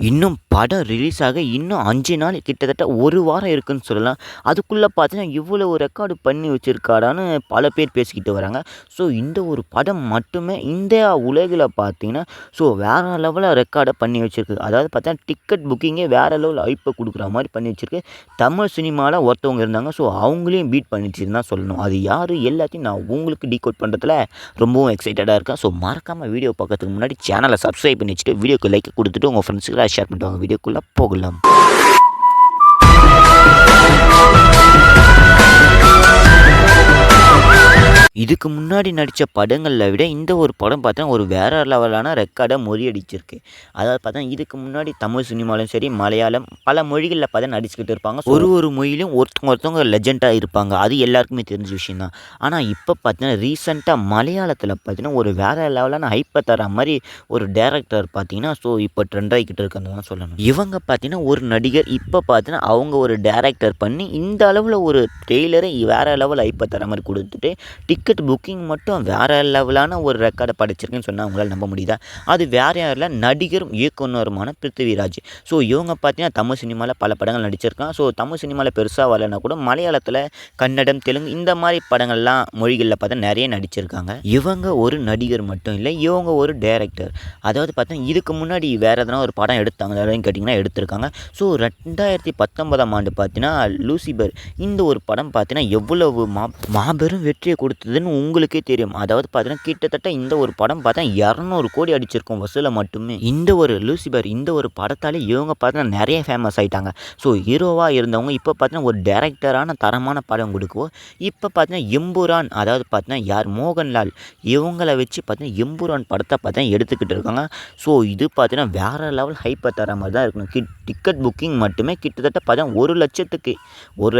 இன்னும் படம் ரிலீஸ் ஆக இன்னும் 5 நாள் கிட்டத்தட்ட 1 வாரம் இருக்குன்னு சொல்லலாம். அதுக்குள்ள பார்த்தீங்கன்னா, இவ்வளவு ரெக்கார்டு பண்ணி வச்சிருக்காடான்னு பல பேர் பேசிக்கிட்டு வராங்க. ஸோ இந்த ஒரு படம் மட்டுமே இந்தியா உலகில பார்த்தீங்கன்னா, ஸோ வேற லெவல்ல ரெக்கார்ட பண்ணி வச்சிருக்கு. அதாவது பார்த்தீங்கன்னா, டிக்கெட் புக்கிங்கே வேற லெவல் ஹைப்ப குடுக்குற மாரி பண்ணி வச்சிருக்கு. தமிழ் சினிமால ஒருத்தவங்க இருந்தாங்க. ஸோ அவங்களையும் பீட் பண்ணிடுச்சுன்னு தான் சொல்லணும். அது யாரு எல்லாத்தையும் நான் உங்களுக்கு டீகோட் பண்றதுல ரொம்பவும் எக்ஸைட்டடா இருக்கேன். ஸோ மறக்காம வீடியோ பார்க்கறதுக்கு முன்னாடி சேனல சப்ஸ்கிரைப் பண்ணி வச்சுட்டு, வீடியோக்கு லைக் குடுத்துட்டு உங்க ஃப்ரெண்ட்ஸ்க்கு ஷேர் பண்ணிட்டு வாங்க. வீடியோக்குள்ள போகலாம். இதுக்கு முன்னாடி நடித்த படங்களில் விட இந்த ஒரு படம் பார்த்தா ஒரு வேற லெவலான ரெக்கார்டை முறியடிச்சிருக்கு. அதாவது பார்த்தா இதுக்கு முன்னாடி தமிழ் சினிமாலும் சரி, மலையாளம் பல மொழிகளில் பார்த்தா நடிச்சுக்கிட்டு இருப்பாங்க. ஒரு மொழியிலும் ஒருத்தவங்க லெஜெண்டாக இருப்பாங்க. அது எல்லாருக்குமே தெரிஞ்ச விஷயம் தான். ஆனால் இப்போ பார்த்தீங்கன்னா ரீசெண்டாக மலையாளத்தில் பார்த்தீங்கன்னா ஒரு வேற லெவலான ஹைப்பை தர மாதிரி ஒரு டேரக்டர் பார்த்தீங்கன்னா ஸோ இப்போ ட்ரெண்ட் ஆகிக்கிட்டு இருக்குன்னு தான் சொல்லணும். இவங்க பார்த்தீங்கன்னா ஒரு நடிகர் இப்போ பார்த்தீங்கன்னா அவங்க ஒரு டேரக்டர் பண்ணி இந்த அளவில் ஒரு ட்ரெய்லரை வேற லெவல் ஹைப்பை தர மாதிரி கொடுத்துட்டு டிக்கெட் புக்கிங் மட்டும் வேறு லெவலான ஒரு ரெக்கார்டை படைச்சிருக்குன்னு சொன்னால் அவங்களால நம்ப முடியுதா? அது வேறு யாரில் நடிகரும் இயக்குனருமான பிருத்திவிராஜ். ஸோ இவங்க பார்த்தீங்கன்னா தமிழ் சினிமாவில் பல படங்கள் நடிச்சிருக்கான். ஸோ தமிழ் சினிமாவில் பெருசாக வரலைன்னா கூட மலையாளத்தில் கன்னடம், தெலுங்கு இந்த மாதிரி படங்கள்லாம் மொழிகளில் பார்த்தா நிறைய நடிச்சிருக்காங்க. இவங்க ஒரு நடிகர் மட்டும் இல்லை, இவங்க ஒரு டைரக்டர். அதாவது பார்த்தீங்கன்னா இதுக்கு முன்னாடி வேறு எதனா ஒரு படம் எடுத்தாங்க அப்படின்னு கேட்டிங்கன்னா எடுத்திருக்காங்க. ஸோ 2019ஆம் ஆண்டு பார்த்தீங்கன்னா லூசிபர் இந்த ஒரு படம் பார்த்தீங்கன்னா எவ்வளவு மாபெரும் வெற்றியை கொடுத்ததுன்னு உங்களுக்கே தெரியும். அதாவது பார்த்தீங்கன்னா கிட்டத்தட்ட இந்த ஒரு படம் பார்த்தா 200 கோடி அடிச்சிருக்கும் வசூலை மட்டுமே. இந்த ஒரு லூசிபர் இந்த ஒரு படத்தாலே இவங்க பார்த்தீங்கன்னா நிறைய ஃபேமஸ் ஆகிட்டாங்க. ஸோ ஹீரோவாக இருந்தவங்க இப்போ பார்த்தீங்கன்னா ஒரு டைரக்டரான தரமான படம் கொடுக்குவோம். இப்போ பார்த்தீங்கன்னா எம்புரான் அதாவது பார்த்தீங்கன்னா யார் மோகன்லால் இவங்கள வச்சு பார்த்தீங்கன்னா எம்புரான் படத்தை பார்த்தீங்கன்னா எடுத்துக்கிட்டு இருக்காங்க. ஸோ இது பார்த்தீங்கன்னா வேறு லெவல் ஹைப்பை தர மாதிரி தான் இருக்கணும். டிக்கெட் புக்கிங் மட்டுமே கிட்டத்தட்ட பார்த்தீங்கன்னா 1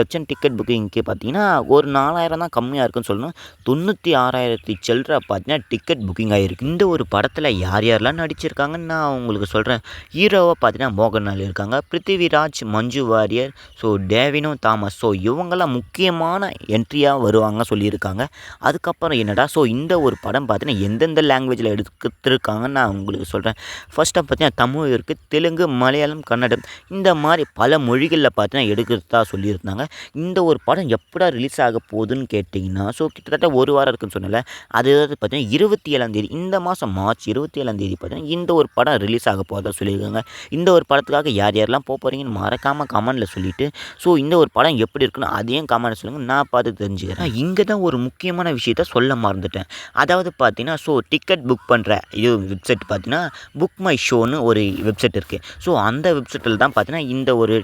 லட்சம் டிக்கெட் புக்கிங்க்கு பார்த்தீங்கன்னா ஒரு 4000 தான் கம்மியாக இருக்குன்னு சொல்லணும். 96,000 சில்லற பார்த்தீங்கன்னா டிக்கெட் புக்கிங் ஆகிருக்கு. இந்த ஒரு படத்தில் யார் யாரெல்லாம் நடிச்சிருக்காங்கன்னு நான் உங்களுக்கு சொல்கிறேன். ஹீரோவாக பார்த்தீங்கன்னா மோகன்லால் இருக்காங்க, Prithviraj, Manju Warrier, so டேவினோ Thomas. So இவங்கெல்லாம் முக்கியமான என்ட்ரியாக வருவாங்க சொல்லியிருக்காங்க. அதுக்கப்புறம் என்னடா ஸோ இந்த ஒரு படம் பார்த்தீங்கன்னா எந்தெந்த லாங்குவேஜில் எடுத்துருக்காங்கன்னு நான் உங்களுக்கு சொல்கிறேன். ஃபர்ஸ்ட்டாக பார்த்தீங்கன்னா தமிழ் இருக்குது, தெலுங்கு, மலையாளம், கன்னடம் இந்த மாதிரி பல மொழிகளில் பார்த்தீங்கன்னா எடுக்கிறதா சொல்லியிருந்தாங்க. இந்த ஒரு படம் எப்படா ரிலீஸ் ஆக போகுதுன்னு கேட்டிங்கன்னா ஸோ கிட்டத்தட்ட 1 வாரம் இருக்குன்னு சொன்னல. அது பார்த்தீங்கன்னா 27ஆம் தேதி இந்த மாதம் மார்ச் 27ஆம் தேதி பார்த்தீங்கன்னா இந்த ஒரு படம் ரிலீஸ் ஆக போகிறதா சொல்லியிருக்காங்க. இந்த ஒரு படத்துக்காக யார் யாரெல்லாம் போகிறீங்கன்னு மறக்காமல் கமெண்டில் சொல்லிவிட்டு ஸோ இந்த ஒரு படம் எப்படி இருக்குன்னு அதையும் கமெண்டில் சொல்லுங்கள், நான் பார்த்து தெரிஞ்சுக்கிறேன். இங்கே தான் ஒரு முக்கியமான விஷயத்த சொல்ல மறந்துட்டேன். அதாவது பார்த்தீங்கன்னா ஸோ டிக்கெட் புக் பண்ணுற இது வெப்சைட் பார்த்தீங்கன்னா புக் மை ஷோன்னு ஒரு வெப்சைட் இருக்குது. ஸோ அந்த வெப்சைட்டில் தான் பார்த்தீங்கன்னா இந்த ஒரு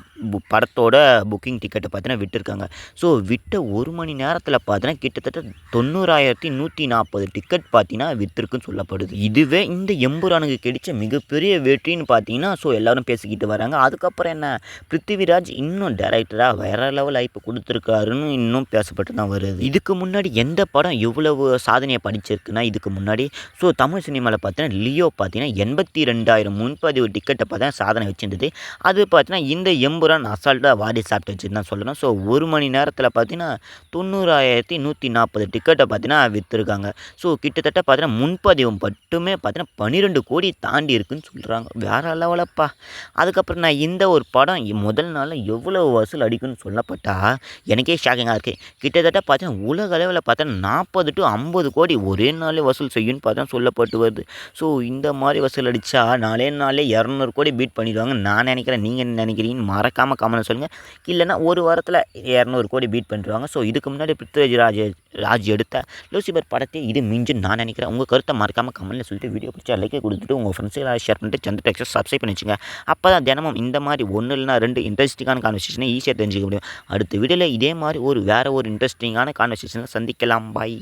படத்தோட புக்கிங் டிக்கெட்டை பார்த்தீங்கன்னா விட்டுருக்காங்க. ஸோ விட்ட 1 மணி நேரத்தில் பார்த்தீங்கன்னா கிட்டத்தட்ட 90,140 டிக்கெட் பார்த்தீங்கன்னா விற்றுருக்குன்னு சொல்லப்படுது. இதுவே இந்த எம்புரானுக்கு கிடைச்ச மிகப்பெரிய வெற்றின்னு பார்த்தீங்கன்னா ஸோ எல்லோரும் பேசிக்கிட்டு வராங்க. அதுக்கப்புறம் என்ன பிருத்திவிராஜ் இன்னும் டைரக்டராக வேற லெவல் ஹைப் கொடுத்துருக்காருன்னு இன்னும் பேசப்பட்டு தான் வருது. இதுக்கு முன்னாடி எந்த படம் எவ்வளவு சாதனையை படிச்சிருக்குன்னா இதுக்கு முன்னாடி ஸோ தமிழ் சினிமாவில் பார்த்தீங்கன்னா லியோ பார்த்தீங்கன்னா 82,000 முன்பதிவு டிக்கெட்டை பார்த்தா சாதனை வச்சுருந்தது. அது பார்த்தீங்கன்னா இந்த எம்புரான் அசால்ட்டாக வாடி சாப்பிட்டு வச்சுன்னு தான் சொல்லணும். ஸோ 1 மணி நேரத்தில் பார்த்தீங்கன்னா 90,140 டிக்கெட்டை பார்த்தீங்கன்னா விற்றுருக்காங்க. ஸோ கிட்டத்தட்ட பார்த்தீங்கன்னா முன்பதிவு மட்டுமே பார்த்தீங்கன்னா 12 கோடி தாண்டி இருக்குன்னு சொல்கிறாங்க. வேறு லெவலப்பா. அதுக்கப்புறம் நான் இந்த ஒரு படம் முதல் நாளில் எவ்வளோ வசூல் அடிக்குன்னு சொல்லப்பட்டால் எனக்கே ஷாக்கிங்காக இருக்குது. கிட்டத்தட்ட பார்த்தீங்கன்னா உலக அளவில் பார்த்தீங்கன்னா 40 to 50 கோடி ஒரே நாளே வசூல் செய்யும்னு பார்த்தா சொல்லப்பட்டு வருது. ஸோ இந்த மாதிரி வசூல் அடித்தா நாளே 200 கோடி பீட் பண்ணிடுவாங்கன்னு நான் நினைக்கிறேன். நீங்கள் என்ன நினைக்கிறீங்கன்னு மறக்காமல் கமெண்ட் சொல்லுங்கள். இல்லைன்னா ஒரு வாரத்தில் 200 கோடி பீட் பண்ணிடுவாங்க. ஸோ இதுக்கு முன்னாடி பிருத்திவிராஜ் எடுத்த லூசிபர் படத்தை இது மிஞ்சுன்னு நான் நினைக்கிறேன். உங்கள் கருத்தை மறக்காமல் கமெண்ட்டில் சொல்லிட்டு வீடியோ பிடிச்சா லைக்கை கொடுத்துட்டு உங்கள் ஃப்ரெண்ட்ஸுக்கு ஷேர் பண்ணிட்டு சந்திர டெக்ஸை சப்ஸ்கிரைப் பண்ணி வச்சுங்க. அப்போ தான் தினமும் இந்த மாதிரி 1 இல்லைனா 2 இன்ட்ரெஸ்டிங்கான கான்வர்சேஷனை ஈஸியாக தெரிஞ்சுக்க முடியும். அடுத்த வீடியோவில் இதே மாதிரி வேறு ஒரு இன்ட்ரெஸ்டிங்கான கான்வர்சேஷனை சந்திக்கலாம். பாய்.